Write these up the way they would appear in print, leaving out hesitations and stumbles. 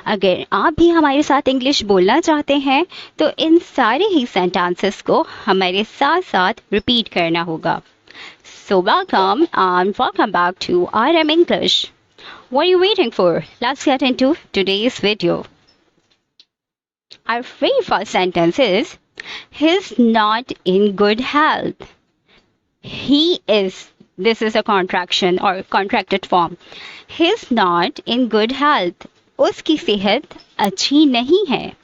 अगर आप भी हमारे साथ इंग्लिश बोलना चाहते हैं तो इन सारे ही सेंटेंसेस को हमारे साथ साथ रिपीट करना होगा. So welcome and welcome back to RM English. What are you waiting for? Let's get into today's video. Our very first sentence is, he's not in good health. He is. This is a contraction or contracted form. He's not in good health. उसकी सेहत अच्छी नहीं है.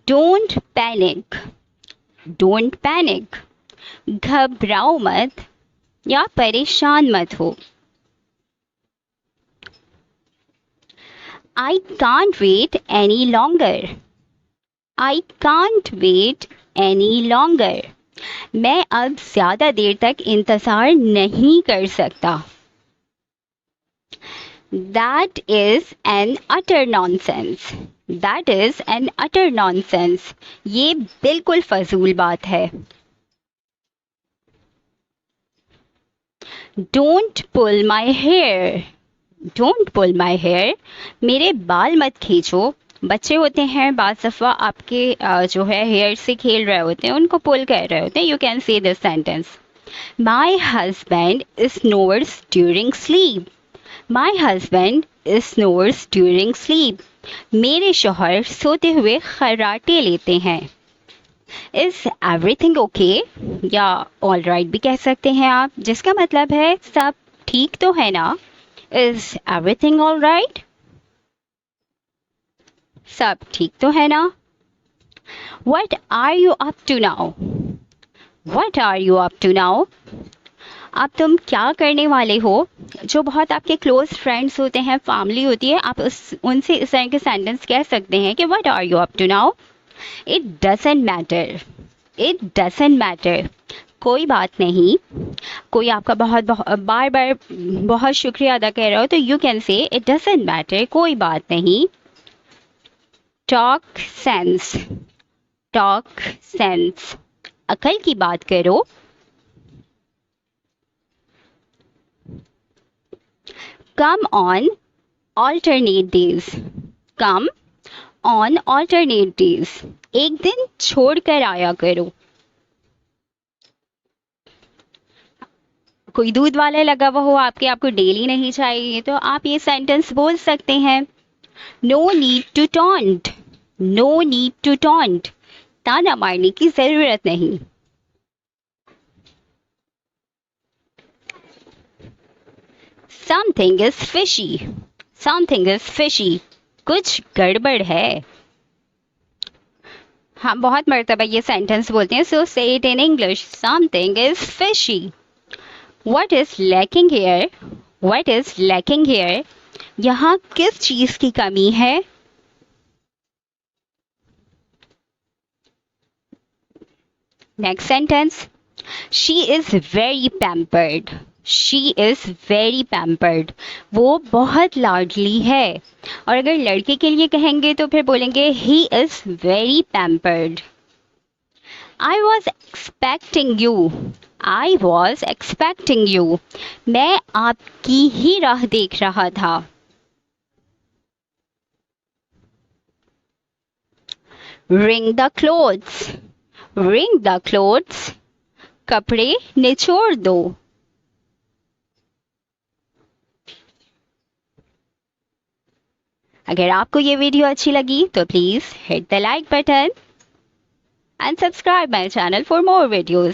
Don't panic. Don't panic. घबराओ मत या परेशान मत हो. I can't wait any longer. I can't wait any longer. मैं अब ज्यादा देर तक इंतजार नहीं कर सकता. That is an utter nonsense. That is an utter nonsense. ये बिल्कुल फजूल बात है. Don't pull my hair. Don't pull my hair. मेरे बाल मत खींचो. बच्चे होते हैं बाज़ दफ़ा आपके जो है हेयर से खेल रहे होते हैं, उनको पुल कर रहे होते हैं. You can say this sentence. My husband snores during sleep. My husband snores during sleep. मेरे शौहर सोते हुए खर्राटे लेते हैं. इज़ एवरीथिंग ओके या ऑल राइट भी कह सकते हैं आप, जिसका मतलब है सब ठीक तो है ना. Is everything all right. सब ठीक तो है ना. What are you up to now? What are you up to now? अब तुम क्या करने वाले हो. जो बहुत आपके क्लोज फ्रेंड्स होते हैं, फैमिली होती है, आप उनसे इस तरह के सेंटेंस कह सकते हैं कि What are you up to now? It doesn't matter. It doesn't matter. कोई बात नहीं. कोई आपका बार बार बहुत शुक्रिया अदा कर रहा हो तो you can say It doesn't matter. कोई बात नहीं. Talk sense. Talk sense. अकल की बात करो. Come on alternate days. Come on alternate days. एक दिन छोड़ कर आया करो. कोई दूध वाला लगा हुआ हो आपको डेली नहीं चाहिए तो आप ये सेंटेंस बोल सकते हैं. No need to taunt. No need to taunt. ताना मारने की जरूरत नहीं. Something is fishy. Something is fishy. कुछ गड़बड़ है. हम बहुत मर्तबा ये सेंटेंस बोलते हैं. So say it in English. Something is fishy. What is lacking here? What is lacking here? यहाँ किस चीज की कमी है. Next sentence. She is very pampered. She is very pampered. वो बहुत लाडली है. और अगर लड़के के लिए कहेंगे तो फिर बोलेंगे he is very pampered. I was expecting you. I was expecting you. मैं आपकी ही राह देख रहा था. Wring the clothes. Wring the clothes. कपड़े निचोड़ दो. अगर आपको ये वीडियो अच्छी लगी तो please hit the like button and subscribe my channel for more videos.